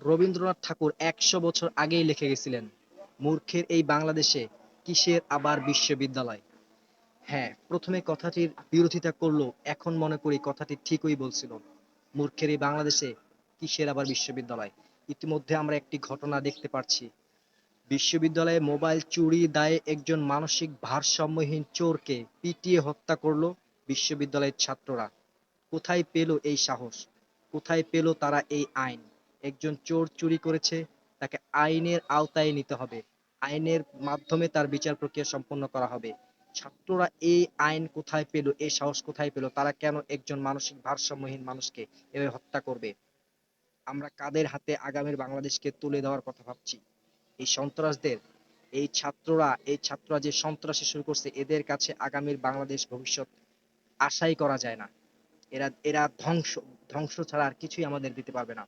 রবীন্দ্রনাথ ঠাকুর ১০০ বছর আগেই লিখে গেছিলেন, মূর্খের এই বাংলাদেশে কিসের আবার বিশ্ববিদ্যালয়। হ্যাঁ, প্রথমে কথাটির বিরোধিতা করলেও এখন মনে করি কথাটি ঠিকই বলছিল। মূর্খের এই বাংলাদেশে কিসের আবার বিশ্ববিদ্যালয়। ইতিমধ্যে আমরা একটি ঘটনা দেখতে পাচ্ছি, বিশ্ববিদ্যালয়ে মোবাইল চুরি দায়ে একজন মানসিক ভারসাম্যহীন চোরকে পিটিয়ে হত্যা করলো বিশ্ববিদ্যালয়ের ছাত্ররা। কোথায় পেল এই সাহস? কোথায় পেল তারা এই আইন? একজন চোর চুরি করেছে, তাকে আইনের আওতায় নিতে হবে, আইনের মাধ্যমে তার বিচার প্রক্রিয়া সম্পন্ন করা হবে। ছাত্ররা এই আইন কোথায় পেল, এই সাহস কোথায় পেল? তারা কেন একজন মানসিক ভারসাম্যহীন মানুষকে এভাবে হত্যা করবে? আমরা কাদের হাতে আগামীর বাংলাদেশকে তুলে দেওয়ার কথা ভাবছি? এই সন্ত্রাসদের, এই ছাত্ররা যে সন্ত্রাসী শুরু করছে, এদের কাছে আগামীর বাংলাদেশ ভবিষ্যৎ আশাই করা যায় না। এরা এরা ধ্বংস ধ্বংস ছাড়া আর কিছুই আমাদের দিতে পারবে না।